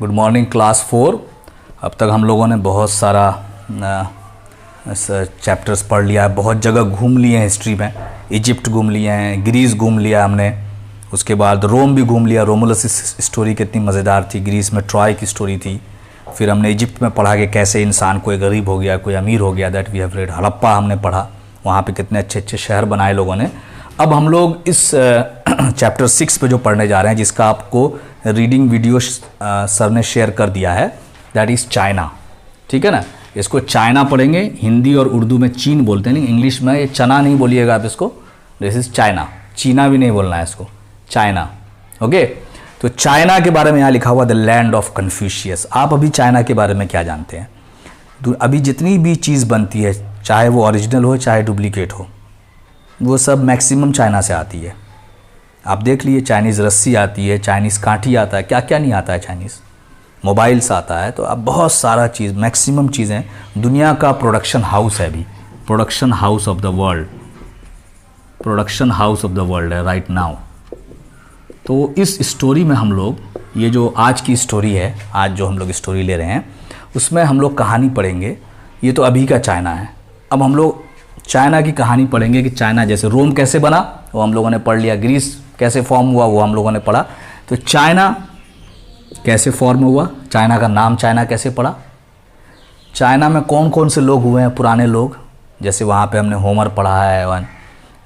Good morning class 4। अब तक हम लोगों ने बहुत सारा चैप्टर्स पढ़ लिया है, बहुत जगह घूम लिए हैं हिस्ट्री में। इजिप्ट घूम लिए हैं, ग्रीस घूम लिया हमने, उसके बाद रोम भी घूम लिया। रोमुलस की स्टोरी कितनी मज़ेदार थी। ग्रीस में ट्रॉय की स्टोरी थी। फिर हमने इजिप्ट में पढ़ा कि कैसे इंसान कोई गरीब हो गया, कोई अमीर हो गया, that we have read. Harappa हमने पढ़ा, वहाँ पे कितने अच्छे अच्छे शहर बनाए लोगों ने। अब हम लोग इस चैप्टर 6 पे जो पढ़ने जा रहे हैं, जिसका आपको रीडिंग वीडियो सर ने शेयर कर दिया है, दैट इज़ चाइना। ठीक है ना, इसको चाइना पढ़ेंगे। हिंदी और उर्दू में चीन बोलते हैं, नहीं इंग्लिश में ये चना नहीं बोलिएगा आप इसको। दिस इज़ चाइना, चीना भी नहीं बोलना है इसको, चाइना। ओके, तो चाइना के बारे में यहाँ लिखा हुआ द लैंड ऑफ कन्फ्यूशियस। आप अभी चाइना के बारे में क्या जानते हैं? अभी जितनी भी चीज़ बनती है, चाहे वो ओरिजिनल हो चाहे डुप्लीकेट हो, वो सब मैक्सिमम चाइना से आती है। आप देख लिए, चाइनीज़ रस्सी आती है, चाइनीज़ कांठी आता है, क्या क्या नहीं आता है, चाइनीज़ मोबाइल्स आता है। तो अब बहुत सारा चीज़, मैक्सिमम चीज़ें, दुनिया का प्रोडक्शन हाउस है अभी, production house of the world, production house of the world है राइट नाउ। तो इस स्टोरी में हम लोग, ये जो आज की स्टोरी है, आज जो हम लोग स्टोरी ले रहे हैं, उसमें हम लोग कहानी पढ़ेंगे। ये तो अभी का चाइना है। अब हम लोग चाइना की कहानी पढ़ेंगे कि चाइना जैसे रोम कैसे बना वो हम लोगों ने पढ़ लिया, ग्रीस कैसे फॉर्म हुआ वो हम लोगों ने पढ़ा। तो चाइना कैसे फॉर्म हुआ, चाइना का नाम चाइना कैसे पड़ा, चाइना में कौन कौन से लोग हुए हैं पुराने लोग, जैसे वहाँ पे हमने होमर पढ़ा है,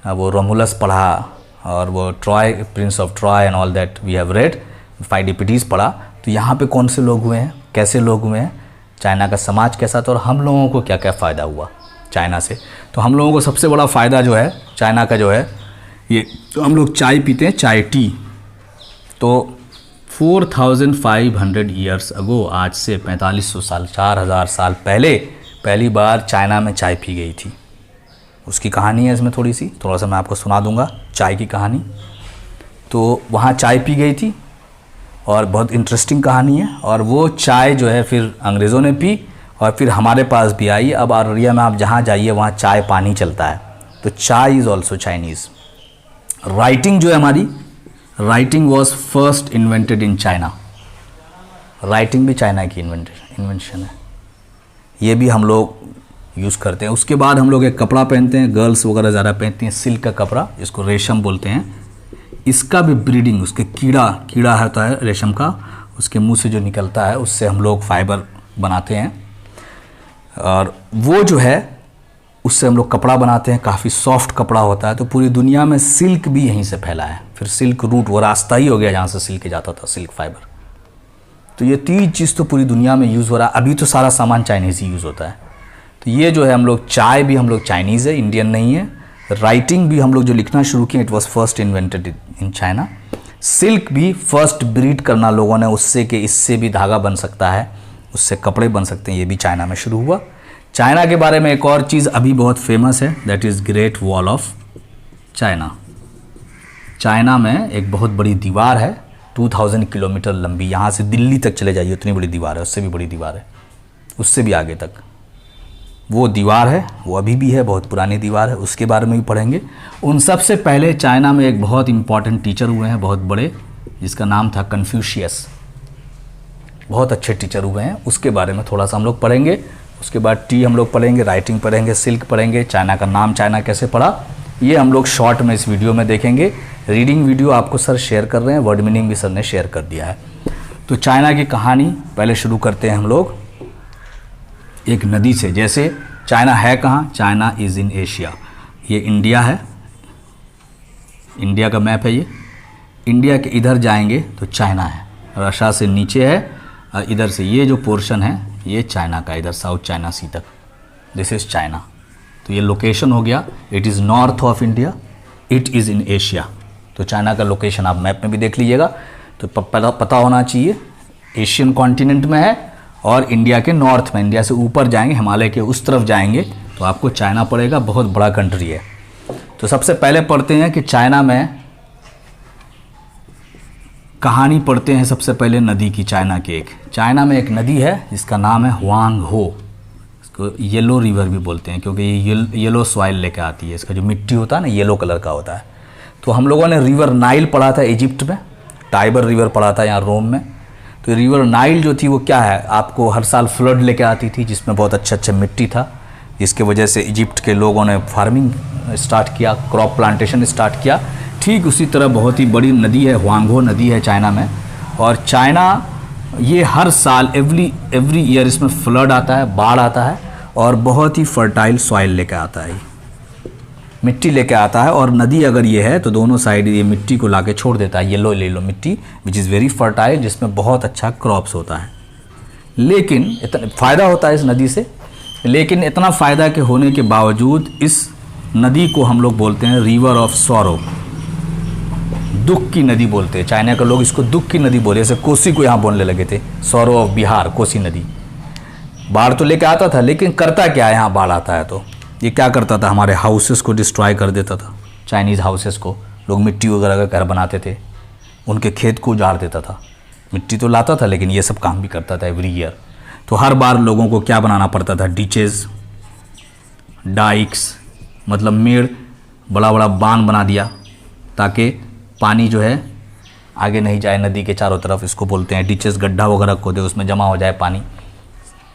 वो रोमुलस पढ़ा, और वो Troy, prince of Troy and all that we have read, Pheidippides पढ़ा। तो यहाँ पे कौन से लोग हुए हैं, कैसे लोग हुए हैं, चाइना का समाज कैसा था, और हम लोगों को क्या क्या फ़ायदा हुआ चाइना से। तो हम लोगों को सबसे बड़ा फ़ायदा जो है चाइना का जो है, ये तो हम लोग चाय पीते हैं, चाय टी। तो 4500 ईयर्स अगो, आज से 4500 साल, 4000 साल पहले पहली बार चाइना में चाय पी गई थी। उसकी कहानी है इसमें थोड़ा सा मैं आपको सुना दूंगा चाय की कहानी। तो वहाँ चाय पी गई थी और बहुत इंटरेस्टिंग कहानी है। और वो चाय जो है फिर अंग्रेज़ों ने पी और फिर हमारे पास भी आई। अब अररिया में आप जहाँ जाइए वहाँ चाय पानी चलता है। तो चाय इज़ ऑल्सो चाइनीज़। राइटिंग जो है हमारी, writing was first invented in China. Writing भी चाइना की इन्वेंशन है, ये भी हम लोग यूज़ करते हैं। उसके बाद हम लोग एक कपड़ा पहनते हैं, गर्ल्स वगैरह ज़्यादा पहनती हैं, सिल्क का कपड़ा, इसको रेशम बोलते हैं। इसका भी ब्रीडिंग, उसके कीड़ा होता है रेशम का, उसके मुंह से जो निकलता है उससे हम लोग फाइबर बनाते हैं, और वो जो है उससे हम लोग कपड़ा बनाते हैं। काफ़ी सॉफ्ट कपड़ा होता है। तो पूरी दुनिया में सिल्क भी यहीं से फैला है। फिर सिल्क रूट, वो रास्ता ही हो गया जहाँ से सिल्क जाता था, सिल्क फाइबर। तो ये 3 चीज़ तो पूरी दुनिया में यूज़ हो रहा है। अभी तो सारा सामान चाइनीज़ ही यूज़ होता है। तो ये जो है हम लोग, चाय भी हम लोग चाइनीज़ है, इंडियन नहीं है। राइटिंग भी हम लोग जो लिखना शुरू किए, it was first invented in China. Silk भी फर्स्ट ब्रीड करना लोगों ने, उससे कि इससे भी धागा बन सकता है, उससे कपड़े बन सकते हैं, ये भी चाइना में शुरू हुआ। चाइना के बारे में एक और चीज़ अभी बहुत फेमस है, that is great Wall of China. China में एक बहुत बड़ी दीवार है, 2000 किलोमीटर लंबी। यहाँ से दिल्ली तक चले जाइए उतनी बड़ी दीवार है, उससे भी बड़ी दीवार है, उससे भी आगे तक वो दीवार है। वो अभी भी है, बहुत पुरानी दीवार है, उसके बारे में भी पढ़ेंगे। उन सबसे पहले चाइना में एक बहुत इंपॉर्टेंट टीचर हुए हैं, बहुत बड़े, जिसका नाम था कन्फ्यूशियस। बहुत अच्छे टीचर हुए हैं, उसके बारे में थोड़ा सा हम लोग पढ़ेंगे। उसके बाद टी हम लोग पढ़ेंगे, राइटिंग पढ़ेंगे, सिल्क पढ़ेंगे, चाइना का नाम चाइना कैसे पड़ा, ये हम लोग शॉर्ट में इस वीडियो में देखेंगे। रीडिंग वीडियो आपको सर शेयर कर रहे हैं, वर्ड मीनिंग भी सर ने शेयर कर दिया है। तो चाइना की कहानी पहले शुरू करते हैं हम लोग एक नदी से। जैसे चाइना है कहाँ, चाइना इज़ इन एशिया। ये इंडिया है, इंडिया का मैप है ये। इंडिया के इधर जाएंगे तो चाइना है, रशिया से नीचे है, और इधर से ये जो पोर्शन है ये चाइना का, इधर साउथ चाइना सी तक, दिस इज़ चाइना। तो ये लोकेशन हो गया, it is north of India, it is in Asia. तो चाइना का लोकेशन आप मैप में भी देख लीजिएगा, तो पता होना चाहिए एशियन कॉन्टिनेंट में है, और इंडिया के नॉर्थ में, इंडिया से ऊपर जाएंगे, हिमालय के उस तरफ जाएंगे तो आपको चाइना पड़ेगा। बहुत बड़ा कंट्री है। तो सबसे पहले पढ़ते हैं कि चाइना में कहानी पढ़ते हैं सबसे पहले नदी की। चाइना में एक नदी है जिसका नाम है हुआंग हो। इसको येलो रिवर भी बोलते हैं क्योंकि ये येलो सॉइल लेके आती है, इसका जो मिट्टी होता है ना येलो कलर का होता है। तो हम लोगों ने रिवर नाइल पढ़ा था इजिप्ट में, टाइबर रिवर पढ़ा था यहाँ रोम में। तो रिवर नाइल जो थी वो क्या है, आपको हर साल फ्लड लेके आती थी, जिसमें बहुत अच्छा मिट्टी था, जिसके वजह से इजिप्ट के लोगों ने फार्मिंग स्टार्ट किया, क्रॉप प्लांटेशन स्टार्ट किया। ठीक उसी तरह बहुत ही बड़ी नदी है, हुआंगहो नदी है चाइना में, और चाइना ये हर साल एवरी ईयर इसमें फ्लड आता है, बाढ़ आता है, और बहुत ही फर्टाइल सॉइल लेके आता है, मिट्टी लेके आता है। और नदी अगर ये है तो दोनों साइड ये मिट्टी को लाके छोड़ देता है, येलो मिट्टी विच इज़ वेरी फर्टाइल, जिसमें बहुत अच्छा क्रॉप्स होता है। लेकिन इतना फ़ायदा होता है इस नदी से, लेकिन इतना फ़ायदा के होने के बावजूद इस नदी को हम लोग बोलते हैं रिवर ऑफ सॉरो, दुख की नदी बोलते हैं। चाइना के लोग इसको दुख की नदी बोले, जैसे कोसी को यहाँ बोलने लगे थे, सॉरो ऑफ बिहार, कोसी नदी। बाढ़ तो लेके आता था, लेकिन करता क्या है, यहाँ बाढ़ आता है तो ये क्या करता था, हमारे हाउसेस को डिस्ट्रॉय कर देता था। चाइनीज़ हाउसेस को लोग मिट्टी वगैरह का घर बनाते थे, उनके खेत को उजाड़ देता था। मिट्टी तो लाता था, लेकिन ये सब काम भी करता था एवरी ईयर। तो हर बार लोगों को क्या बनाना पड़ता था, डीचेज, डाइक्स, मतलब मेड़, बड़ा बड़ा बांध बना दिया, ताकि पानी जो है आगे नहीं जाए नदी के चारों तरफ। इसको बोलते हैं डीचेस, गड्ढा वगैरह खोदे, उसमें जमा हो जाए पानी,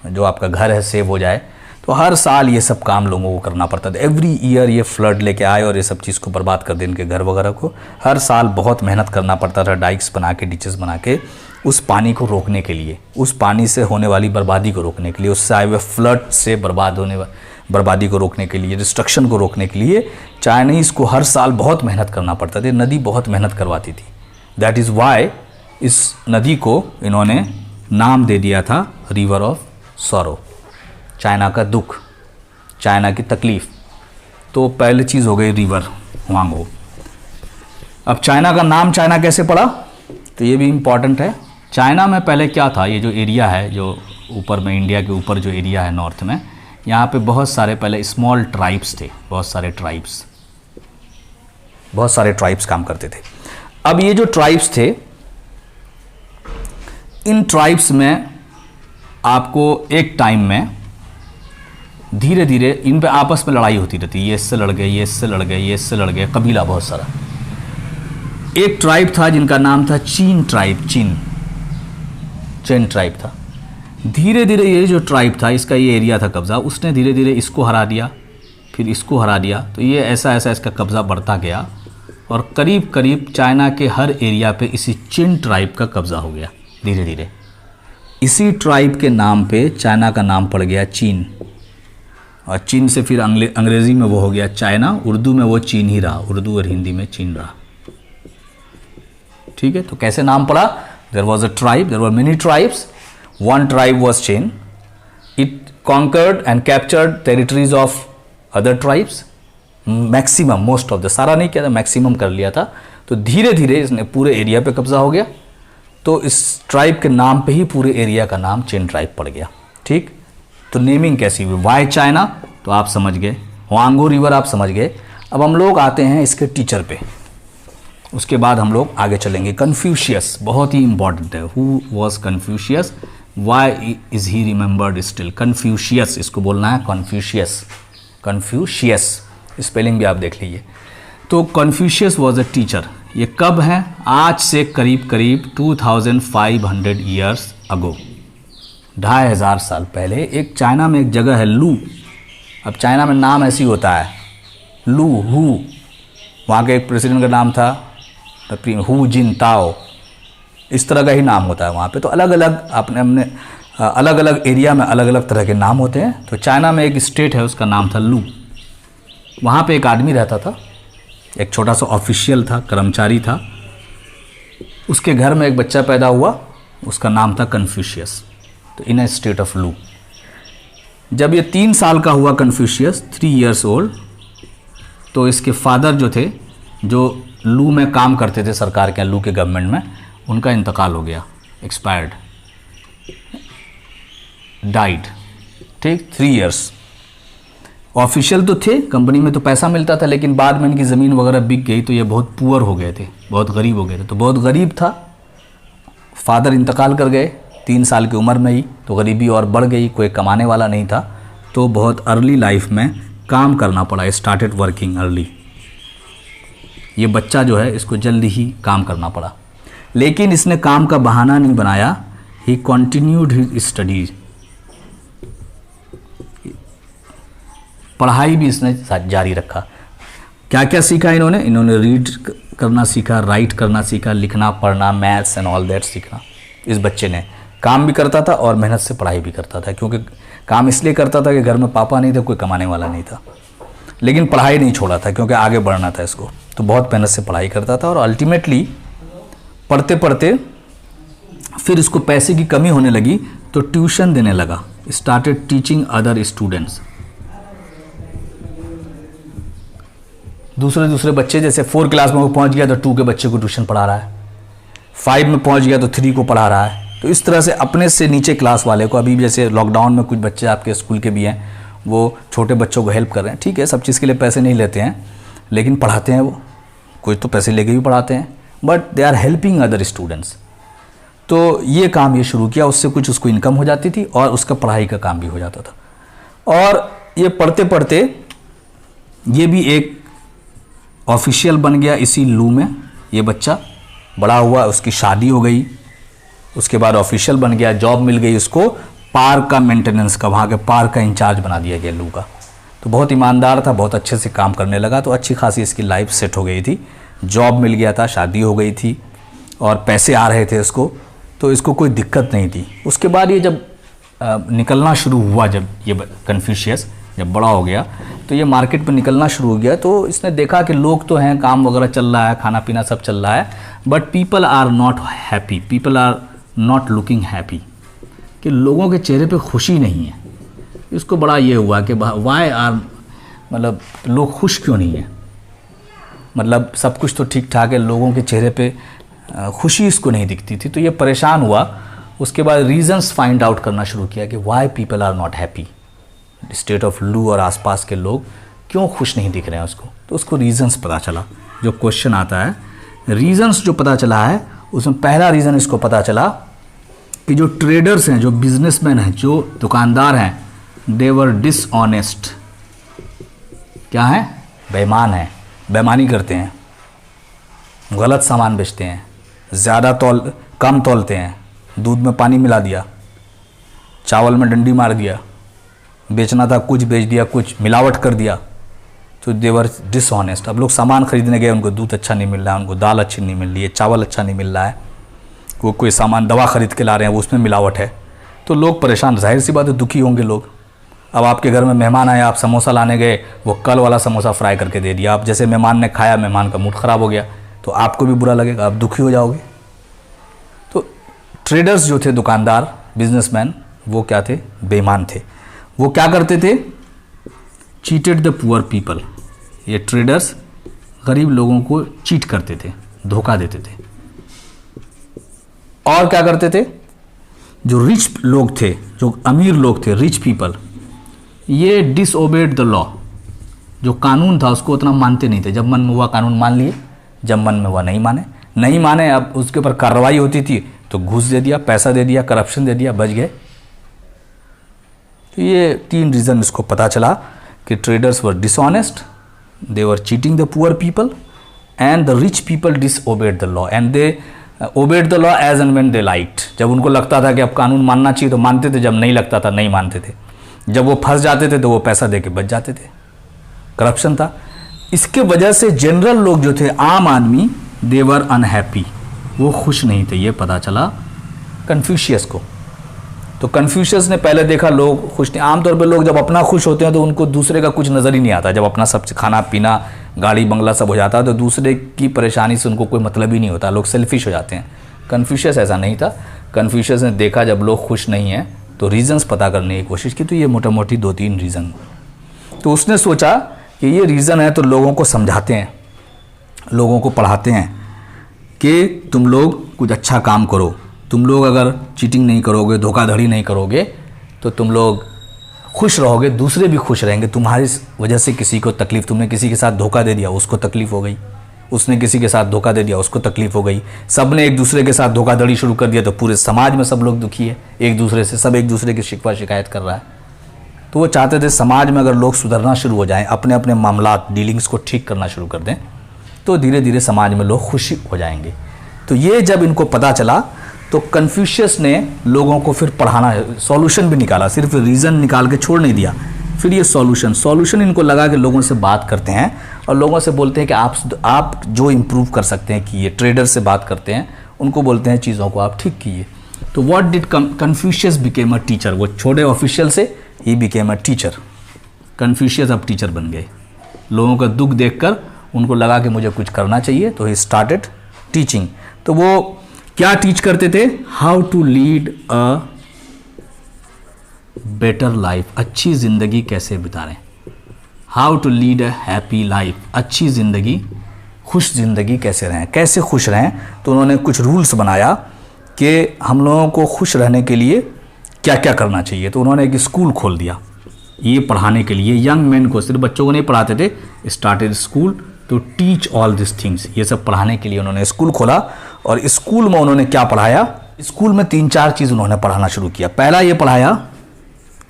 जो आपका घर है सेव हो जाए। तो हर साल ये सब काम लोगों को करना पड़ता था। एवरी ईयर ये फ्लड लेके आए और ये सब चीज़ को बर्बाद कर दे, इनके घर वगैरह को। हर साल बहुत मेहनत करना पड़ता था, डाइक्स बना के, डीचेस बना के, उस पानी को रोकने के लिए, उस पानी से होने वाली बर्बादी को रोकने के लिए, उससे आए हुए फ्लड से बर्बादी को रोकने के लिए, डिस्ट्रक्शन को रोकने के लिए चाइनीज़ को हर साल बहुत मेहनत करना पड़ता था। नदी बहुत मेहनत करवाती थी। दैट इज़ वाई इस नदी को इन्होंने नाम दे दिया था रिवर ऑफ सॉरो, चाइना का दुख, चाइना की तकलीफ़। तो पहली चीज़ हो गई रिवर हुआंगहो। अब चाइना का नाम चाइना कैसे पड़ा, तो ये भी इम्पॉर्टेंट है। चाइना में पहले क्या था, ये जो एरिया है, जो ऊपर में इंडिया के ऊपर जो एरिया है नॉर्थ में, यहाँ पे बहुत सारे पहले स्मॉल ट्राइब्स थे, बहुत सारे ट्राइब्स काम करते थे। अब ये जो ट्राइब्स थे, इन ट्राइब्स में आपको एक टाइम में धीरे धीरे इन पे आपस में लड़ाई होती रहती, ये इससे लड़ गए, ये इससे लड़ गए, ये इससे लड़ गए, कबीला बहुत सारा। एक ट्राइब था जिनका नाम था चीन ट्राइब, चीन ट्राइब था। धीरे धीरे ये जो ट्राइब था, इसका ये एरिया था कब्ज़ा, उसने धीरे धीरे इसको हरा दिया, फिर इसको हरा दिया। तो ये ऐसा इसका कब्ज़ा बढ़ता गया, और करीब करीब चाइना के हर एरिया पे इसी चीन ट्राइब का कब्ज़ा हो गया धीरे धीरे। इसी ट्राइब के नाम पे चाइना का नाम पड़ गया चीन, और चीन से फिर अंग्रेज़ी में वो हो गया चाइना, उर्दू में वो चीन ही रहा, उर्दू और हिंदी में चीन रहा। ठीक है, तो कैसे नाम पड़ा, there was a tribe, there were many tribes, one tribe was Qin, it conquered and captured territories of other tribes, maximum, most of the, सारा नहीं किया था, मैक्सिमम कर लिया था। तो धीरे धीरे इसने पूरे एरिया पे कब्जा हो गया। तो इस ट्राइब के नाम पे ही पूरे एरिया का नाम चीन ट्राइब पड़ गया। ठीक, तो नेमिंग कैसी हुई, वाई चाइना, तो आप समझ गए, हुआंगहो रिवर आप समझ गए। अब हम लोग आते हैं इसके टीचर पे, उसके बाद हम लोग आगे चलेंगे। कन्फ्यूशियस बहुत ही इंपॉर्टेंट है। Who was Confucius, why is he remembered still. Confucius इसको बोलना है, कन्फ्यूशियस, कन्फ्यूशियस स्पेलिंग भी आप देख लीजिए। तो कन्फ्यूशियस वॉज अ टीचर। ये कब है, आज से करीब करीब 2500 ईयर्स अगो, 2500 साल पहले। एक चाइना में एक जगह है लू, अब चाइना में नाम ऐसी होता है लू, हु, वहाँ के एक प्रेसिडेंट का नाम था हु जिन ताओ, इस तरह का ही नाम होता है वहाँ पे। तो अलग अलग अपने अलग अलग एरिया में अलग अलग तरह के नाम होते हैं। तो चाइना में एक स्टेट है, उसका नाम था लू। वहाँ पे एक आदमी रहता था, एक छोटा सा ऑफिशियल था, कर्मचारी था। उसके घर में एक बच्चा पैदा हुआ, उसका नाम था कन्फ्यूशियस। तो इन ए स्टेट ऑफ लू, जब ये 3 साल का हुआ कन्फ्यूशियस, 3 years ओल्ड, तो इसके फादर जो थे, जो लू में काम करते थे सरकार के, लू के गवर्नमेंट में, उनका इंतकाल हो गया, एक्सपायर्ड, डाइड। ठीक, 3 years। ऑफिशियल तो थे, कंपनी में तो पैसा मिलता था, लेकिन बाद में इनकी ज़मीन वगैरह बिक गई, तो ये बहुत पुअर हो गए थे, बहुत गरीब हो गए थे। तो बहुत गरीब था, फादर इंतकाल कर गए 3 साल की उम्र में ही, तो गरीबी और बढ़ गई, कोई कमाने वाला नहीं था। तो बहुत अर्ली लाइफ में काम करना पड़ा, स्टार्टेड वर्किंग अर्ली। ये बच्चा जो है, इसको जल्दी ही काम करना पड़ा, लेकिन इसने काम का बहाना नहीं बनाया ही कंटिन्यूड हिज स्टडीज, पढ़ाई भी इसने जारी रखा। क्या क्या सीखा इन्होंने? इन्होंने रीड करना सीखा, राइट करना सीखा, लिखना पढ़ना, मैथ्स एंड ऑल दैट सीखना। इस बच्चे ने काम भी करता था और मेहनत से पढ़ाई भी करता था, क्योंकि काम इसलिए करता था कि घर में पापा नहीं थे, कोई कमाने वाला नहीं था, लेकिन पढ़ाई नहीं छोड़ा था क्योंकि आगे बढ़ना था इसको। तो बहुत मेहनत से पढ़ाई करता था और अल्टीमेटली पढ़ते पढ़ते फिर इसको पैसे की कमी होने लगी तो ट्यूशन देने लगा। स्टार्टेड टीचिंग अदर स्टूडेंट्स, दूसरे बच्चे, जैसे 4 क्लास में वो पहुंच गया तो 2 के बच्चे को ट्यूशन पढ़ा रहा है, 5 में पहुंच गया तो 3 को पढ़ा रहा है। तो इस तरह से अपने से नीचे क्लास वाले को, अभी जैसे लॉकडाउन में कुछ बच्चे आपके स्कूल के भी हैं, वो छोटे बच्चों को हेल्प कर रहे हैं। ठीक है, सब चीज़ के लिए पैसे नहीं लेते हैं, लेकिन पढ़ाते हैं वो, कोई तो पैसे लेके भी पढ़ाते हैं, but they are helping other students. तो ये काम ये शुरू किया, उससे कुछ उसको इनकम हो जाती थी और उसका पढ़ाई का काम भी हो जाता था। और ये पढ़ते पढ़ते ये भी एक ऑफिशियल बन गया इसी लू में। ये बच्चा बड़ा हुआ, उसकी शादी हो गई, उसके बाद ऑफिशियल बन गया, जॉब मिल गई उसको पार्क का मेंटेनेंस का, वहाँ के पार्क का इंचार्ज बना दिया गया लू का। तो बहुत ईमानदार था, बहुत अच्छे से काम करने लगा, तो अच्छी खासी इसकी लाइफ सेट हो गई थी, जॉब मिल गया था, शादी हो गई थी और पैसे आ रहे थे इसको, तो इसको कोई दिक्कत नहीं थी। उसके बाद ये जब निकलना शुरू हुआ, जब ये कन्फ्यूशियस जब बड़ा हो गया तो ये मार्केट में निकलना शुरू हो गया, तो इसने देखा कि लोग तो हैं, काम वगैरह चल रहा है, खाना पीना सब चल रहा है, but people are not happy, people are not looking happy, कि लोगों के चेहरे पे खुशी नहीं है। इसको बड़ा ये हुआ कि वाई आर, मतलब लोग खुश क्यों नहीं है, मतलब सब कुछ तो ठीक ठाक है, लोगों के चेहरे पे खुशी इसको नहीं दिखती थी। तो ये परेशान हुआ। उसके बाद रीजंस फाइंड आउट करना शुरू किया कि why people are not happy, state of Lu और आसपास के लोग क्यों खुश नहीं दिख रहे हैं उसको। तो उसको रीजंस पता चला। जो क्वेश्चन आता है, रीजंस जो पता चला है, उसमें पहला रीज़न इसको पता चला कि जो ट्रेडर्स हैं, जो बिजनेसमैन हैं, जो दुकानदार हैं, दे वर डिसऑनेस्ट। क्या है? बेईमान है, बेईमानी करते हैं, गलत सामान बेचते हैं, ज़्यादा कम तौलते हैं, दूध में पानी मिला दिया, चावल में डंडी मार दिया, बेचना था कुछ बेच दिया, कुछ मिलावट कर दिया, तो देवर डिसऑनेस्ट। अब लोग सामान खरीदने गए, उनको दूध अच्छा नहीं मिल रहा है, उनको दाल अच्छी नहीं मिल रही है, चावल अच्छा नहीं मिल रहा है, वो कोई सामान दवा खरीद के ला रहे हैं, वो उसमें मिलावट है, तो लोग परेशान, जाहिर सी बात है दुखी होंगे लोग। अब आपके घर में मेहमान आए, आप समोसा लाने गए, वो कल वाला समोसा फ्राई करके दे दिया, आप जैसे मेहमान ने खाया, मेहमान का मूड ख़राब हो गया, तो आपको भी बुरा लगेगा, आप दुखी हो जाओगे। तो ट्रेडर्स जो थे, दुकानदार, बिजनेसमैन, वो क्या थे? बेईमान थे। वो क्या करते थे? Cheated the poor people. ये ट्रेडर्स गरीब लोगों को चीट करते थे, धोखा देते थे। और क्या करते थे? जो रिच लोग थे, जो अमीर लोग थे, रिच पीपल, ये डिसओबेड द लॉ। जो कानून था उसको उतना मानते नहीं थे। जब मन में हुआ कानून मान लिए, जब मन में हुआ नहीं माने। अब उसके ऊपर कार्रवाई होती थी तो घूस दे दिया, पैसा दे दिया, करप्शन दे दिया, बच गए। तो ये 3 रीज़न इसको पता चला कि traders were dishonest, they were cheating the poor people, and the rich people disobeyed the law, and they obeyed the law as and when they liked. जब उनको लगता था कि अब कानून मानना चाहिए तो मानते थे, जब नहीं लगता था नहीं मानते थे। जब वो फंस जाते थे तो वो पैसा दे के बच जाते थे। करप्शन था। इसके वजह से जनरल लोग जो थे, आम आदमी, दे वर अनहैप्पी, वो खुश नहीं थे। ये पता चला कन्फ्यूशियस को। तो कन्फ्यूशियस ने पहले देखा लोग खुश नहीं। आमतौर पर लोग जब अपना खुश होते हैं तो उनको दूसरे का कुछ नज़र ही नहीं आता। जब अपना सब खाना पीना, गाड़ी बंगला सब हो जाता है तो दूसरे की परेशानी से उनको कोई मतलब ही नहीं होता, लोग सेल्फिश हो जाते हैं। कन्फ्यूशियस ऐसा नहीं था। कन्फ्यूशियस ने देखा जब लोग खुश नहीं हैं तो रीज़न्स पता करने की कोशिश की, तो ये मोटा मोटी 2-3 रीज़न। तो उसने सोचा कि ये रीज़न है तो लोगों को समझाते हैं, लोगों को पढ़ाते हैं कि तुम लोग कुछ अच्छा काम करो। तुम लोग अगर चीटिंग नहीं करोगे, धोखाधड़ी नहीं करोगे तो तुम लोग खुश रहोगे, दूसरे भी खुश रहेंगे। तुम्हारी वजह से किसी को तकलीफ़, तुमने किसी के साथ धोखा दे दिया उसको तकलीफ़ हो गई, उसने किसी के साथ धोखा दे दिया उसको तकलीफ़ हो गई, सब ने एक दूसरे के साथ धोखाधड़ी शुरू कर दिया तो पूरे समाज में सब लोग दुखी है एक दूसरे से, सब एक दूसरे की शिकवा शिकायत कर रहा है। तो वो चाहते थे समाज में अगर लोग सुधरना शुरू हो जाएं, अपने अपने मामलात, डीलिंग्स को ठीक करना शुरू कर दें, तो धीरे धीरे समाज में लोग खुशी हो जाएंगे। तो ये जब इनको पता चला तो कन्फ्यूशियस ने लोगों को फिर पढ़ाना, सॉल्यूशन भी निकाला, सिर्फ रीज़न निकाल के छोड़ नहीं दिया। फिर ये सॉल्यूशन इनको लगा कि लोगों से बात करते हैं और लोगों से बोलते हैं कि आप जो इम्प्रूव कर सकते हैं कीजिए। ट्रेडर से बात करते हैं, उनको बोलते हैं चीज़ों को आप ठीक कीजिए। तो what did Confucius became a teacher, वो छोटे ऑफिशियल से he became a teacher. Confucius अब टीचर बन गए। लोगों का दुख देखकर उनको लगा कि मुझे कुछ करना चाहिए, तो ही स्टार्टेड टीचिंग। तो वो क्या टीच करते थे? How to lead a better life, अच्छी ज़िंदगी कैसे बिताएं। How to lead a happy life, अच्छी ज़िंदगी, खुश ज़िंदगी कैसे रहें, कैसे खुश रहें। तो उन्होंने कुछ रूल्स बनाया कि हम लोगों को खुश रहने के लिए क्या क्या करना चाहिए। तो उन्होंने एक स्कूल खोल दिया ये पढ़ाने के लिए, यंग मैन को, सिर्फ बच्चों को नहीं पढ़ाते थे। Started school to teach all this things, ये सब पढ़ाने के लिए उन्होंने स्कूल खोला। और स्कूल में उन्होंने क्या पढ़ाया? स्कूल में 3-4 चीज़ उन्होंने पढ़ाना शुरू किया। पहला ये पढ़ाया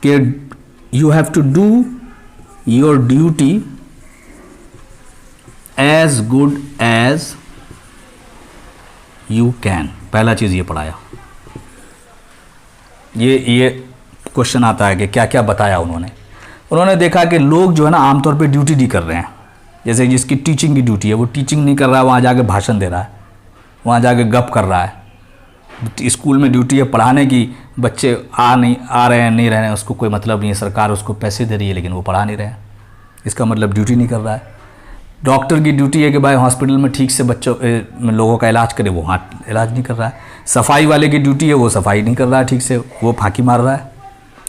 कि you have to do your duty as good as you can. पहला चीज़ ये पढ़ाया। ये क्वेश्चन आता है कि क्या क्या बताया उन्होंने देखा कि लोग जो है ना आमतौर पे ड्यूटी नहीं कर रहे हैं। जैसे जिसकी टीचिंग की ड्यूटी है वो टीचिंग नहीं कर रहा है, वहाँ जाके भाषण दे रहा है, वहाँ जाके गप कर रहा है। स्कूल में ड्यूटी है पढ़ाने की, बच्चे आ रहे हैं नहीं रहे हैं उसको कोई मतलब नहीं है, सरकार उसको पैसे दे रही है लेकिन वो पढ़ा नहीं रहे हैं, इसका मतलब ड्यूटी नहीं कर रहा है। डॉक्टर की ड्यूटी है कि भाई हॉस्पिटल में ठीक से लोगों का इलाज करे, वो इलाज नहीं कर रहा है। सफाई वाले की ड्यूटी है, वो सफाई नहीं कर रहा है ठीक से, वो फांकी मार रहा है,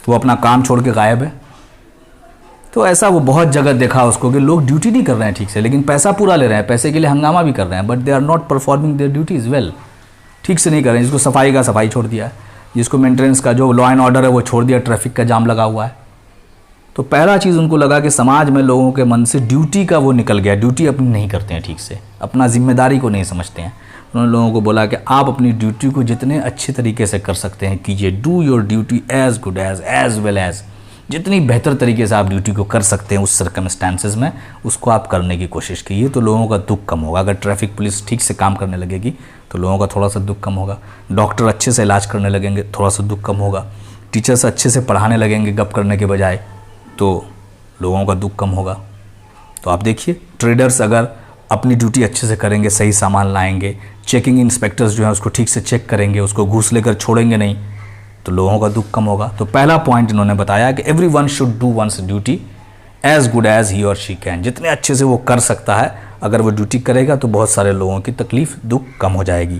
वो अपना काम छोड़ के गायब है। तो ऐसा वो बहुत जगह देखा उसको कि लोग ड्यूटी नहीं कर रहे हैं ठीक से, लेकिन पैसा पूरा ले रहे हैं, पैसे के लिए हंगामा भी कर रहे हैं, but they are not performing their duties well, ठीक से नहीं कर रहे हैं। जिसको सफाई का सफाई छोड़ दिया है, जिसको मेंटेनेंस का जो लॉ एंड ऑर्डर है वो छोड़ दिया, ट्रैफिक का जाम लगा हुआ है। तो पहला चीज़ उनको लगा कि समाज में लोगों के मन से ड्यूटी का वो निकल गया, ड्यूटी अपनी नहीं करते हैं ठीक से, अपना जिम्मेदारी को नहीं समझते हैं। उन्होंने लोगों को बोला कि आप अपनी ड्यूटी को जितने अच्छे तरीके से कर सकते हैं कीजिए, do your duty as good as well as, जितनी बेहतर तरीके से आप ड्यूटी को कर सकते हैं उस सर्कमस्टेंसेस में, उसको आप करने की कोशिश कीजिए। तो लोगों का दुख कम होगा। अगर ट्रैफिक पुलिस ठीक से काम करने लगेगी तो लोगों का थोड़ा सा दुख कम होगा, डॉक्टर अच्छे से इलाज करने लगेंगे, थोड़ा सा दुख कम होगा, टीचर्स अच्छे से पढ़ाने लगेंगे गप करने के बजाय, तो लोगों का दुख कम होगा। तो आप देखिए, ट्रेडर्स अगर अपनी ड्यूटी अच्छे से करेंगे, सही सामान लाएंगे, चेकिंग इंस्पेक्टर्स जो है उसको ठीक से चेक करेंगे, उसको घूस लेकर छोड़ेंगे नहीं, तो लोगों का दुख कम होगा। तो पहला पॉइंट इन्होंने बताया कि everyone should do one's duty as good as he और शी कैन, जितने अच्छे से वो कर सकता है अगर वो ड्यूटी करेगा तो बहुत सारे लोगों की तकलीफ दुख कम हो जाएगी।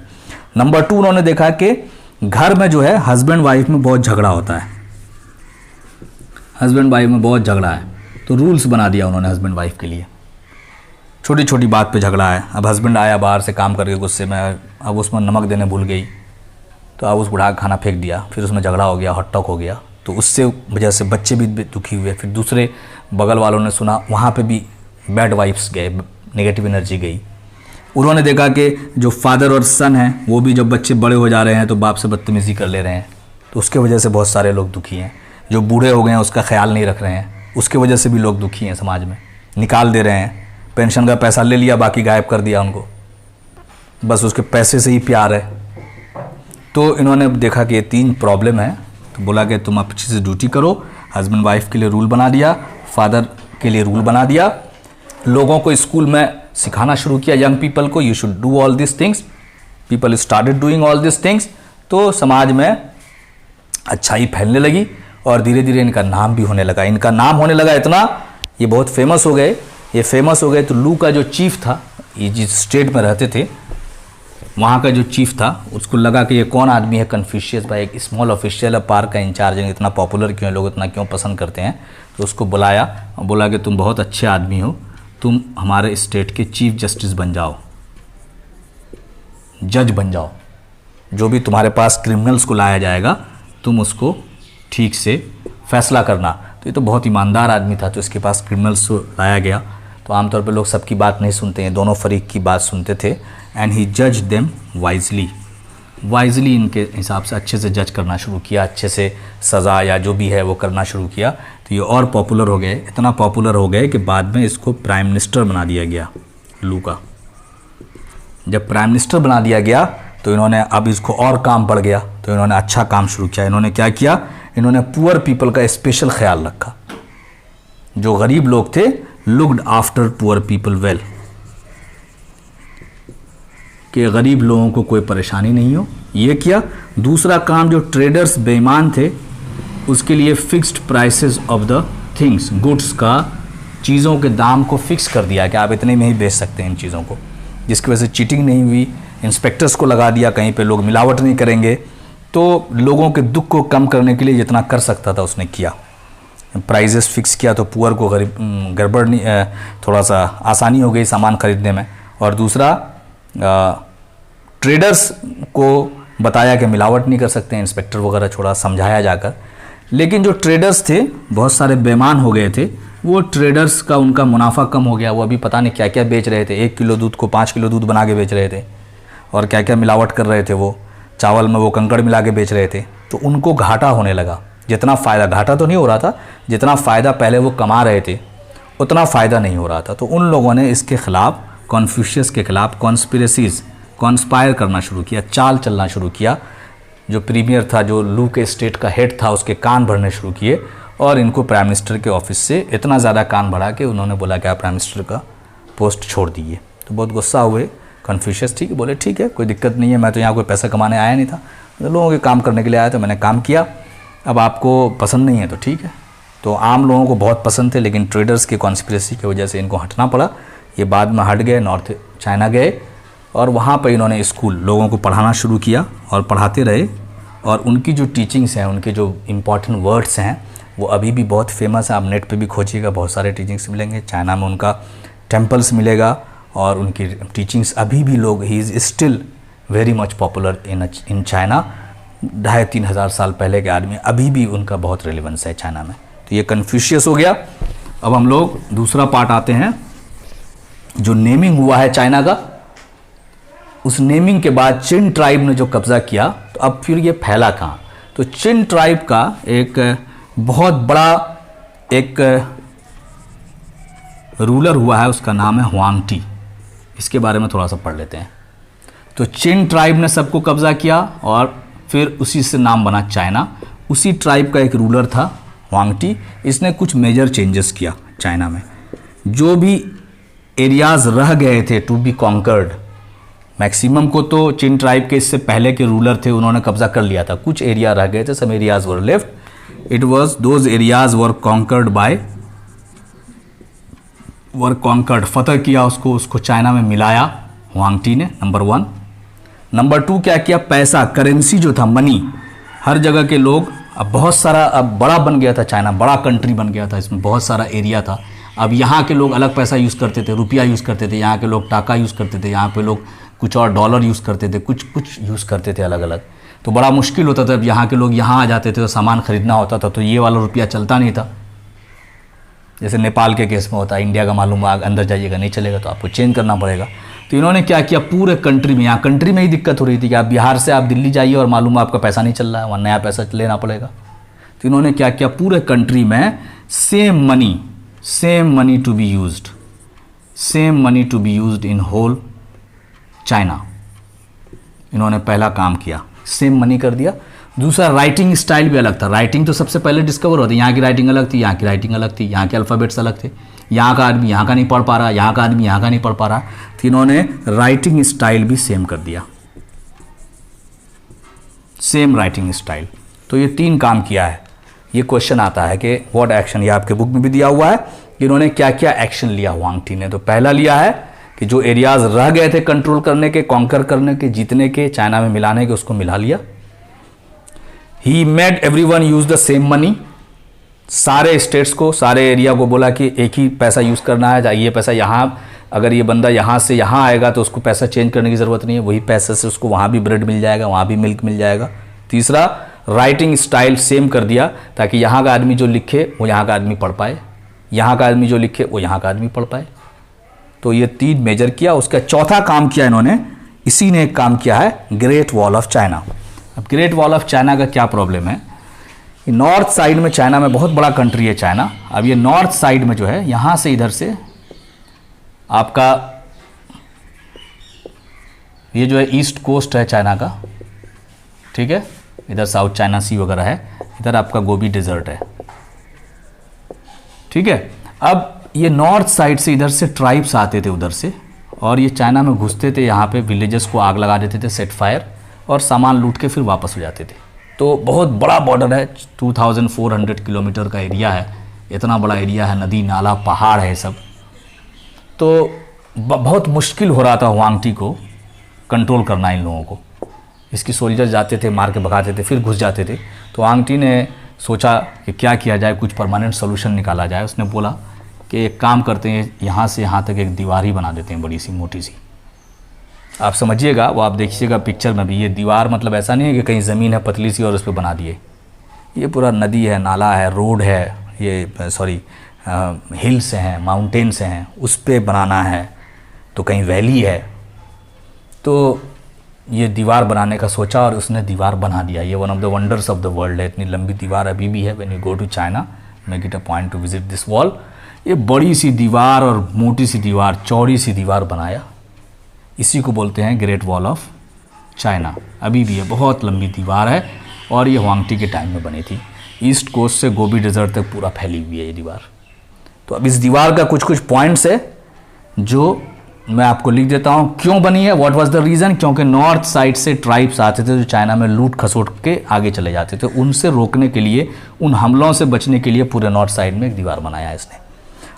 नंबर 2 उन्होंने देखा कि घर में जो है हस्बैंड वाइफ में बहुत झगड़ा होता है, हस्बैंड वाइफ में बहुत झगड़ा है, तो रूल्स बना दिया उन्होंने हस्बैंड वाइफ के लिए। छोटी छोटी बात पे झगड़ा है, अब हस्बैंड आया बाहर से काम करके गुस्से में, अब उसमें नमक देने भूल गई तो अब उस बुढ़ा खाना फेंक दिया, फिर उसमें झगड़ा हो गया, हॉट टॉक हो गया, तो उससे वजह से बच्चे भी दुखी हुए। फिर दूसरे बगल वालों ने सुना, वहाँ पे भी बैड वाइब्स गए, नेगेटिव एनर्जी गई। उन्होंने देखा कि जो फादर और सन हैं वो भी जब बच्चे बड़े हो जा रहे हैं तो बाप से बदतमीज़ी कर ले रहे हैं, तो उसके वजह से बहुत सारे लोग दुखी हैं। जो बूढ़े हो गए हैं उसका ख्याल नहीं रख रहे हैं, उसके वजह से भी लोग दुखी हैं, समाज में निकाल दे रहे हैं, पेंशन का पैसा ले लिया बाकी गायब कर दिया उनको, बस उसके पैसे से ही प्यार है। तो इन्होंने देखा कि ये 3 प्रॉब्लम है, तो बोला कि तुम अच्छे से ड्यूटी करो। हस्बैंड वाइफ के लिए रूल बना दिया, फादर के लिए रूल बना दिया, लोगों को स्कूल में सिखाना शुरू किया, यंग पीपल को, you should do all this things, people started doing all this things. तो समाज में अच्छाई फैलने लगी और धीरे धीरे इनका नाम भी होने लगा। इनका नाम होने लगा इतना, ये बहुत फेमस हो गए। ये फेमस हो गए तो लू का जो चीफ था, ये जिस स्टेट में रहते थे वहाँ का जो चीफ था, उसको लगा कि ये कौन आदमी है कन्फ्यूशियस भाई, एक स्मॉल ऑफिशियल है, पार्क का इंचार्ज है, इतना पॉपुलर क्यों है, लोग इतना क्यों पसंद करते हैं। तो उसको बुलाया और बोला कि तुम बहुत अच्छे आदमी हो, तुम हमारे स्टेट के चीफ जस्टिस बन जाओ, जज बन जाओ, जो भी तुम्हारे पास क्रिमिनल्स को लाया जाएगा तुम उसको ठीक से फैसला करना। तो ये तो बहुत ईमानदार आदमी था, तो इसके पास क्रिमिनल्स को लाया गया। तो आमतौर पे लोग सबकी बात नहीं सुनते हैं, दोनों फरीक की बात सुनते थे। एंड ही जज देम वाइजली इनके हिसाब से अच्छे से जज करना शुरू किया, अच्छे से सज़ा या जो भी है वो करना शुरू किया। तो ये और पॉपुलर हो गए, इतना पॉपुलर हो गए कि बाद में इसको प्राइम मिनिस्टर बना दिया गया लू का। जब प्राइम मिनिस्टर बना दिया गया तो इन्होंने अब इसको और काम बढ़ गया, तो इन्होंने अच्छा काम शुरू किया। इन्होंने क्या किया, इन्होंने पुअर पीपल का स्पेशल ख्याल रखा। जो गरीब लोग थे, looked after poor people well, कि गरीब लोगों को कोई परेशानी नहीं हो, ये किया। दूसरा काम, जो ट्रेडर्स बेईमान थे उसके लिए fixed prices of the things, goods का, चीज़ों के दाम को फिक्स कर दिया कि आप इतने में ही बेच सकते हैं इन चीज़ों को, जिसकी वजह से चीटिंग नहीं हुई। इंस्पेक्टर्स को लगा दिया, कहीं पे लोग मिलावट नहीं करेंगे। तो लोगों के दुख को कम करने के लिए जितना कर सकता था उसने किया। प्राइजेस फिक्स किया तो पुअर को गड़बड़ नहीं, थोड़ा सा आसानी हो गई सामान खरीदने में। और दूसरा, ट्रेडर्स को बताया कि मिलावट नहीं कर सकते, इंस्पेक्टर वगैरह छोड़ा, समझाया जाकर। लेकिन जो ट्रेडर्स थे बहुत सारे बेईमान हो गए थे। वो ट्रेडर्स का उनका मुनाफा कम हो गया। वो अभी पता नहीं क्या क्या बेच रहे थे, 1 किलो दूध को 5 किलो दूध बना के बेच रहे थे, और क्या क्या मिलावट कर रहे थे। वो चावल में वो कंकड़ मिला के बेच रहे थे। तो उनको घाटा होने लगा। जितना फ़ायदा, घाटा तो नहीं हो रहा था, जितना फ़ायदा पहले वो कमा रहे थे उतना फ़ायदा नहीं हो रहा था। तो उन लोगों ने इसके ख़िलाफ़, कॉन्फ्यूशियस के ख़िलाफ़ कॉन्स्पिरेसीज़, कॉन्स्पायर करना शुरू किया, चाल चलना शुरू किया। जो प्रीमियर था, जो लू के स्टेट का हेड था, उसके कान भरने शुरू किए और इनको प्राइम मिनिस्टर के ऑफिस से इतना ज़्यादा कान भरा कि उन्होंने बोला कि आप प्राइम मिनिस्टर का पोस्ट छोड़ दीजिए। तो बहुत गुस्सा हुए कन्फ्यूशियस। ठीक है, बोले ठीक है, कोई दिक्कत नहीं है, मैं तो यहाँ कोई पैसा कमाने आया नहीं था, लोगों के काम करने के लिए आया, तो मैंने काम किया। अब आपको पसंद नहीं है तो ठीक है। तो आम लोगों को बहुत पसंद थे, लेकिन ट्रेडर्स की कॉन्स्पिरेसी की वजह से इनको हटना पड़ा। ये बाद में हट गए, नॉर्थ चाइना गए और वहाँ पर इन्होंने स्कूल लोगों को पढ़ाना शुरू किया और पढ़ाते रहे। और उनकी जो टीचिंग्स हैं, उनके जो इम्पॉर्टेंट वर्ड्स हैं, वो अभी भी बहुत फेमस है। आप नेट पे भी खोजिएगा, बहुत सारे टीचिंग्स मिलेंगे। चाइना में उनका टेम्पल्स मिलेगा और उनकी टीचिंग्स अभी भी लोग, he is still very much popular in China. 2500-3000 हज़ार साल पहले के आदमी, अभी भी उनका बहुत रेलिवेंस है चाइना में। तो ये कन्फ्यूशियस हो गया। अब हम लोग दूसरा पार्ट आते हैं, जो नेमिंग हुआ है चाइना का। उस नेमिंग के बाद चिन ट्राइब ने जो कब्ज़ा किया, तो अब फिर ये फैला कहाँ। तो चिन ट्राइब का एक बहुत बड़ा एक रूलर हुआ है, उसका नाम है हुआंगटी। इसके बारे में थोड़ा सा पढ़ लेते हैं। तो चिन ट्राइब ने सबको कब्ज़ा किया और फिर उसी से नाम बना चाइना। उसी ट्राइब का एक रूलर था हुआंगटी। इसने कुछ मेजर चेंजेस किया चाइना में। जो भी एरियाज़ रह गए थे टू बी कॉन्कर्ड, मैक्सिमम को तो चिन ट्राइब के इससे पहले के रूलर थे, उन्होंने कब्ज़ा कर लिया था। कुछ एरिया रह गए थे, some areas were left. It was those areas were conquered by, were conquered, फतह किया उसको चाइना में मिलाया हुआंगटी ने, नंबर 1। नंबर 2 क्या किया, पैसा, करेंसी जो था, मनी, हर जगह के लोग, अब बहुत सारा, अब बड़ा बन गया था चाइना, बड़ा कंट्री बन गया था, इसमें बहुत सारा एरिया था। अब यहाँ के लोग अलग पैसा यूज़ करते थे, रुपया यूज़ करते थे, यहाँ के लोग टाका यूज़ करते थे, यहाँ पे लोग कुछ और डॉलर यूज़ करते थे, कुछ यूज़ करते थे अलग अलग। तो बड़ा मुश्किल होता था। अब यहाँ के लोग यहाँ आ जाते थे तो सामान खरीदना होता था, तो ये वाला रुपया चलता नहीं था। जैसे नेपाल के केस में होता है, इंडिया का मालूम है, अंदर जाइएगा नहीं चलेगा, तो आपको चेंज करना पड़ेगा। तो इन्होंने क्या किया, पूरे कंट्री में, यहाँ कंट्री में ही दिक्कत हो रही थी कि आप बिहार से आप दिल्ली जाइए और मालूम है आपका पैसा नहीं चल रहा है, वहाँ नया पैसा लेना पड़ेगा। तो इन्होंने क्या किया, पूरे कंट्री में same money to be used, same money to be used in whole China. इन्होंने पहला काम किया, सेम मनी कर दिया। दूसरा, राइटिंग स्टाइल भी अलग था। राइटिंग तो सबसे पहले डिस्कवर होती, यहाँ की राइटिंग अलग थी, यहाँ की राइटिंग अलग थी, यहाँ के अल्फ़ाबेट्स अलग थे। यहाँ का आदमी यहाँ का नहीं पढ़ पा रहा, यहाँ का आदमी यहाँ का नहीं पढ़ पा रहा। तो इन्होंने राइटिंग स्टाइल भी सेम कर दिया, सेम राइटिंग स्टाइल। तो ये 3 काम किया है। ये क्वेश्चन आता है कि व्हाट एक्शन, ये आपके बुक में भी दिया हुआ है कि इन्होंने क्या क्या एक्शन लिया हुआंगटी ने। तो पहला लिया है कि जो एरियाज रह गए थे कंट्रोल करने के, कॉन्कर करने के, जीतने के, चाइना में मिलाने के, उसको मिला लिया। He made everyone use the same money. सारे स्टेट्स को, सारे एरिया को बोला कि एक ही पैसा यूज़ करना है। ये पैसा यहाँ, अगर ये बंदा यहाँ से यहाँ आएगा तो उसको पैसा चेंज करने की ज़रूरत नहीं है, वही पैसे से उसको वहाँ भी ब्रेड मिल जाएगा, वहाँ भी मिल्क मिल जाएगा। तीसरा, राइटिंग स्टाइल सेम कर दिया ताकि यहाँ का आदमी जो लिखे वो यहाँ का आदमी पढ़ पाए, यहाँ का आदमी जो लिखे वो यहाँ का आदमी पढ़ पाए। तो ये 3 मेजर किया। उसका चौथा काम किया इन्होंने, इसी ने एक काम किया है, ग्रेट वॉल ऑफ चाइना। अब ग्रेट वॉल ऑफ चाइना का क्या प्रॉब्लम है, नॉर्थ साइड में चाइना में बहुत बड़ा कंट्री है चाइना। अब ये नॉर्थ साइड में जो है, यहाँ से इधर से आपका ये जो है ईस्ट कोस्ट है चाइना का, ठीक है, इधर साउथ चाइना सी वगैरह है, इधर आपका गोबी डेजर्ट है, ठीक है। अब ये नॉर्थ साइड से इधर से ट्राइब्स आते थे उधर से, और ये चाइना में घुसते थे, यहाँ पे विलेजेस को आग लगा देते थे, सेट फायर, और सामान लूट के फिर वापस हो जाते थे। तो बहुत बड़ा बॉर्डर है, 2400 किलोमीटर का एरिया है, इतना बड़ा एरिया है, नदी नाला पहाड़ है सब। तो बहुत मुश्किल हो रहा था हुआंगटी को कंट्रोल करना इन लोगों को। इसकी सोल्जर्स जाते थे, मार के भगाते थे, फिर घुस जाते थे। तो हुआंगटी ने सोचा कि क्या किया जाए, कुछ परमानेंट सोल्यूशन निकाला जाए। उसने बोला कि एक काम करते हैं, यहाँ से यहाँ तक एक दीवार ही बना देते हैं, बड़ी सी मोटी सी। आप समझिएगा, वो आप देखिएगा पिक्चर में भी, ये दीवार मतलब ऐसा नहीं है कि कहीं ज़मीन है पतली सी और उस पर बना दिए। ये पूरा नदी है, नाला है, रोड है, ये सॉरी हिल्स हैं, माउंटेन्स हैं, उस पर बनाना है, तो कहीं वैली है। तो ये दीवार बनाने का सोचा और उसने दीवार बना दिया। ये one of the wonders of the world है, इतनी लंबी दीवार अभी भी है। When you go to China, make it a point to visit this wall. ये बड़ी सी दीवार और मोटी सी दीवार, चौड़ी सी दीवार बनाया, इसी को बोलते हैं ग्रेट वॉल ऑफ चाइना। अभी भी है, बहुत लंबी दीवार है, और ये हुआंगटी के टाइम में बनी थी। ईस्ट कोस्ट से गोबी डेजर्ट तक पूरा फैली हुई है ये दीवार। तो अब इस दीवार का कुछ कुछ पॉइंट्स है जो मैं आपको लिख देता हूँ। क्यों बनी है, व्हाट वाज द रीज़न? क्योंकि नॉर्थ साइड से ट्राइब्स आते थे जो चाइना में लूट खसोट के आगे चले जाते थे। उनसे रोकने के लिए, उन हमलों से बचने के लिए पूरे नॉर्थ साइड में एक दीवार बनाया इसने।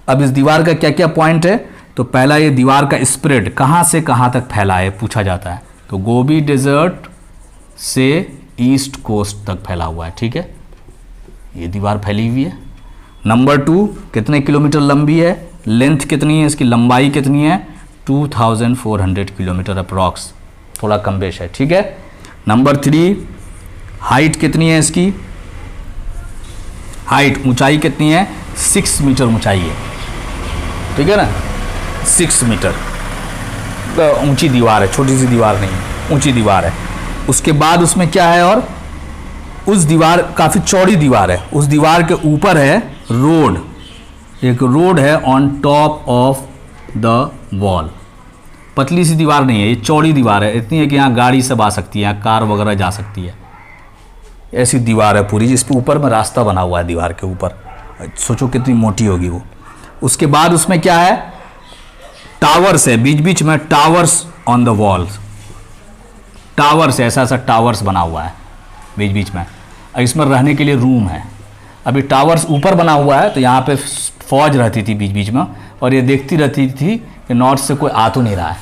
अब इस दीवार का क्या क्या पॉइंट है? तो पहला, ये दीवार का स्प्रेड कहाँ से कहाँ तक फैला है पूछा जाता है। तो गोबी डेजर्ट से ईस्ट कोस्ट तक फैला हुआ है, ठीक है, ये दीवार फैली हुई है। नंबर 2, कितने किलोमीटर लंबी है, लेंथ कितनी है, इसकी लंबाई कितनी है, 2400 किलोमीटर अप्रॉक्स, थोड़ा कम बेश है, ठीक है। नंबर 3, हाइट कितनी है इसकी, हाइट ऊंचाई कितनी है, 6 मीटर ऊंचाई है, ठीक है ना, 6 मीटर। तो ऊंची दीवार है, छोटी सी दीवार नहीं है, ऊंची दीवार है। उसके बाद उसमें क्या है, और उस दीवार काफ़ी चौड़ी दीवार है, उस दीवार के ऊपर है रोड, एक रोड है on top of the wall. पतली सी दीवार नहीं है, ये चौड़ी दीवार है, इतनी है कि यहाँ गाड़ी सब आ सकती है, यहाँ कार वगैरह जा सकती है। ऐसी दीवार है पूरी, जिस पे ऊपर में रास्ता बना हुआ है दीवार के ऊपर। सोचो कितनी मोटी होगी वो। उसके बाद उसमें क्या है, टावर्स है, बीच बीच में towers on the walls, towers, ऐसा ऐसा टावर्स बना हुआ है बीच बीच में, और इसमें रहने के लिए रूम है। अभी टावर्स ऊपर बना हुआ है, तो यहाँ पे फौज रहती थी बीच बीच में, और ये देखती रहती थी कि नॉर्थ से कोई आ तो नहीं रहा है,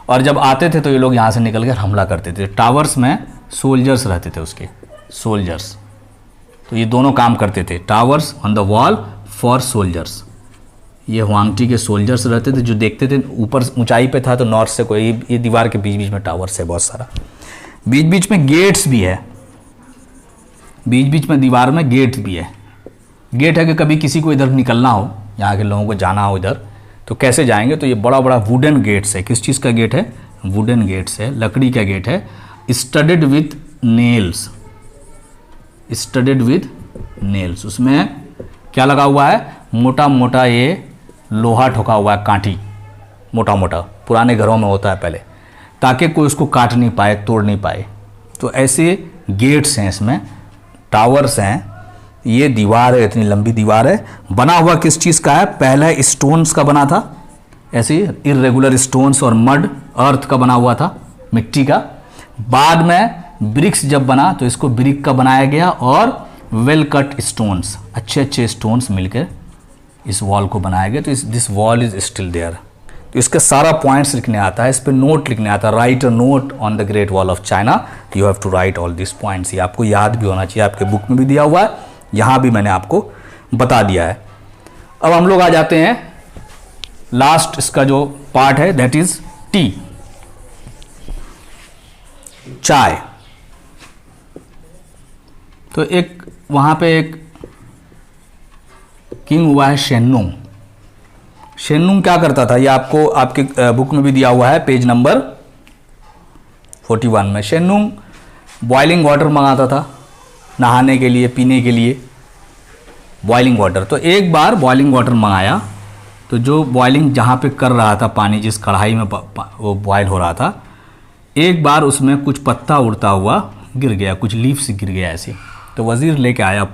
और जब आते थे तो ये लोग यहाँ से निकल कर हमला करते थे। टावर्स में सोल्जर्स रहते थे, उसके सोल्जर्स, तो ये दोनों काम करते थे, towers on the wall for soldiers. ये हुआंगटी के सोल्जर्स रहते थे जो देखते थे, ऊपर ऊंचाई पे था तो नॉर्थ से कोई, ये दीवार के बीच बीच में टावर्स है बहुत सारा, बीच बीच में गेट्स भी है, बीच बीच में दीवार में गेट भी है। गेट है कि कभी किसी को इधर निकलना हो, यहाँ के लोगों को जाना हो इधर, तो कैसे जाएंगे, तो ये बड़ा बड़ा वुडन गेट्स है। किस चीज़ का गेट है, वुडन गेट्स है, लकड़ी का गेट है, studded with nails, studded with nails. उसमें क्या लगा हुआ है, मोटा मोटा ये लोहा ठोका हुआ है, कांटी, मोटा मोटा, पुराने घरों में होता है पहले, ताकि कोई उसको काट नहीं पाए, तोड़ नहीं पाए। तो ऐसे गेट्स हैं इसमें, टावर्स हैं, ये दीवार है, इतनी लंबी दीवार है। बना हुआ किस चीज़ का है, पहले स्टोन्स का बना था, ऐसे इरेगुलर स्टोन्स और मड, अर्थ का बना हुआ था, मिट्टी का। बाद में ब्रिक्स जब बना तो इसको ब्रिक का बनाया गया, और वेल कट स्टोन्स, अच्छे अच्छे स्टोन्स मिलकर इस वॉल को बनाया गया। तो this wall is still there. तो इसका सारा पॉइंट्स लिखने आता है, इस पर नोट लिखने आता है, write a note on the Great Wall of China, you have to write all this points. ये आपको याद भी होना चाहिए, आपके बुक में भी दिया हुआ है, यहाँ भी मैंने आपको बता दिया है। अब हम लोग आ जाते हैं लास्ट, इसका जो पार्ट है दैट इज टी, चाय। तो एक वहाँ पे एक किंग हुआ है शेन्नुंग। शेन्नुंग क्या करता था, ये आपको आपके बुक में भी दिया हुआ है, पेज नंबर 41 में। शेन्नुंग बॉइलिंग वाटर मंगाता था नहाने के लिए, पीने के लिए, बॉइलिंग वाटर। तो एक बार बॉइलिंग वाटर मंगाया, तो जो बॉइलिंग जहाँ पे कर रहा था पानी, जिस कढ़ाई में वो बॉयल हो रहा था, एक बार उसमें कुछ पत्ता उड़ता हुआ गिर गया, कुछ लीव्स गिर गया ऐसे। तो वज़ीर लेके आया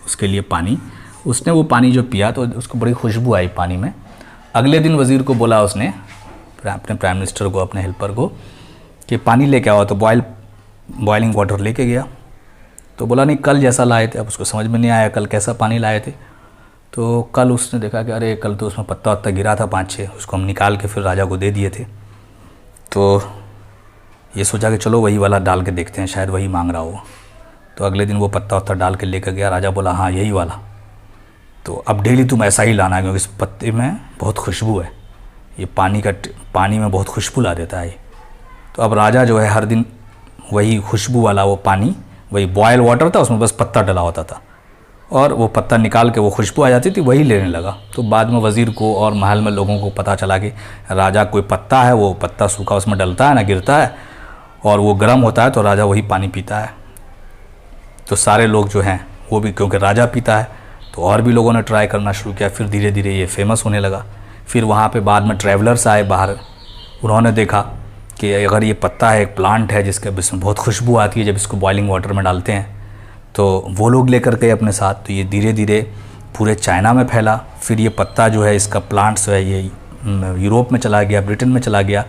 उसके लिए पानी। उसने वो पानी जो पिया तो उसको बड़ी खुशबू आई पानी में। अगले दिन वज़ीर को बोला उसने, अपने प्राइम मिनिस्टर को, अपने हेल्पर को, कि पानी लेके आओ। तो बॉइलिंग वाटर लेके गया। तो बोला नहीं कल जैसा लाए थे। अब उसको समझ में नहीं आया कल कैसा पानी लाए थे। तो कल उसने देखा कि अरे कल तो उसमें पत्ता वत्ता गिरा था 5-6, उसको हम निकाल के फिर राजा को दे दिए थे। तो ये सोचा कि चलो वही वाला डाल के देखते हैं, शायद वही मांग रहा हो। तो अगले दिन वो पत्ता वत्ता डाल के लेकर गया। राजा बोला हाँ यही वाला। तो अब डेली तुम ऐसा ही लाना, क्योंकि इस पत्ते में बहुत खुशबू है, ये पानी में बहुत खुशबू ला देता है। तो अब राजा जो है हर दिन वही खुशबू वाला वो पानी, वही बॉयल वाटर था, उसमें बस पत्ता डला होता था, और वो पत्ता निकाल के वो खुशबू आ जाती थी, वही लेने लगा। तो बाद में वज़ीर को और महल में लोगों को पता चला कि राजा कोई पत्ता है, वो पत्ता सूखा उसमें डलता है ना, गिरता है, और वो गर्म होता है तो राजा वही पानी पीता है। तो सारे लोग जो हैं वो भी, क्योंकि राजा पीता है तो और भी लोगों ने ट्राई करना शुरू किया। फिर धीरे धीरे ये फेमस होने लगा। फिर वहाँ पे बाद में ट्रैवलर्स आए बाहर, उन्होंने देखा कि अगर ये पत्ता है, एक प्लांट है जिसके इसमें बहुत खुशबू आती है जब इसको बॉइलिंग वाटर में डालते हैं, तो वो लोग लेकर गए अपने साथ। तो ये धीरे धीरे पूरे चाइना में फैला। फिर ये पत्ता जो है, इसका प्लांट्स है, ये यूरोप में चला गया, ब्रिटेन में चला गया।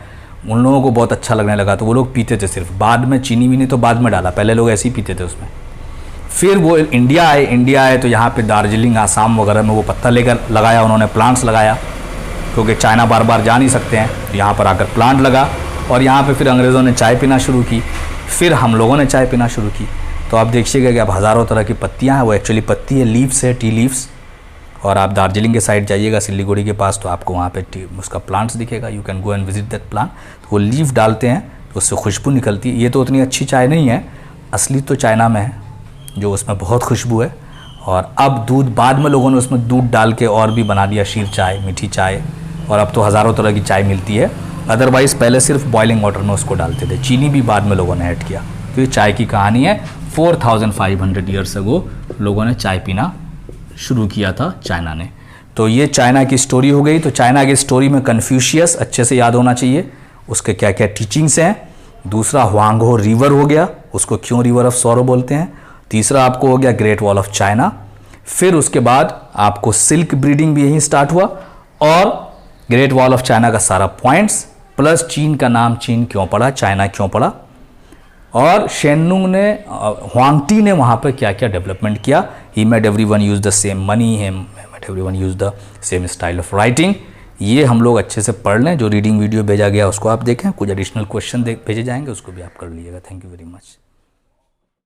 उन लोगों को बहुत अच्छा लगने लगा तो वो लोग पीते थे सिर्फ। बाद में चीनी वीनी तो बाद में डाला, पहले लोग ऐसे ही पीते थे उसमें। फिर वो इंडिया आए तो यहाँ पे दार्जिलिंग, आसाम वगैरह में वो पत्ता लेकर लगाया उन्होंने, प्लांट्स लगाया, क्योंकि चाइना बार बार जा नहीं सकते हैं। तो यहाँ पर आकर प्लांट लगा, और यहाँ पे फिर अंग्रेज़ों ने चाय पीना शुरू की, फिर हम लोगों ने चाय पीना शुरू की। तो आप देखिएगा कि अब हज़ारों तरह की पत्तियाँ हैं, वो एक्चुअली पत्ती है, लीव्स है, टी लीव्स। और आप दार्जिलिंग के साइड जाइएगा, सिलीगुड़ी के पास, तो आपको वहाँ पे उसका प्लांट्स दिखेगा। You can go and visit that plant. तो वो लीफ डालते हैं तो उससे खुशबू निकलती है। ये तो उतनी अच्छी चाय नहीं है, असली तो चाइना में है, जो उसमें बहुत खुशबू है। और अब दूध, बाद में लोगों ने उसमें दूध डाल के और भी बना दिया, शीर चाय, मीठी चाय, और अब तो हज़ारों तरह की चाय मिलती है। अदरवाइज़ पहले सिर्फ बॉइलिंग वाटर में उसको डालते थे, चीनी भी बाद में लोगों ने ऐड किया। तो ये चाय की कहानी है। 4500 ईयर्स अगो लोगों ने चाय पीना शुरू किया था चाइना ने। तो ये चाइना की स्टोरी हो गई। तो चाइना की स्टोरी में कन्फ्यूशियस अच्छे से याद होना चाहिए, उसके क्या क्या टीचिंग्स हैं। दूसरा हुआंगहो रिवर हो गया, उसको क्यों रिवर ऑफ सॉरो बोलते हैं। तीसरा आपको हो गया ग्रेट वॉल ऑफ चाइना। फिर उसके बाद आपको सिल्क ब्रीडिंग भी यहीं स्टार्ट हुआ, और ग्रेट वॉल ऑफ चाइना का सारा पॉइंट्स, प्लस चीन का नाम चीन क्यों पड़ा, चाइना क्यों पड़ा, और शेननुंग ने, हुआंगटी ने वहाँ पर क्या क्या डेवलपमेंट किया। He made everyone use the same money, he made everyone use the same style of writing. ये हम लोग अच्छे से पढ़ लें। जो रीडिंग वीडियो भेजा गया उसको आप देखें, कुछ एडिशनल क्वेश्चन भेजे जाएंगे, उसको भी आप कर लीजिएगा। Thank you very much.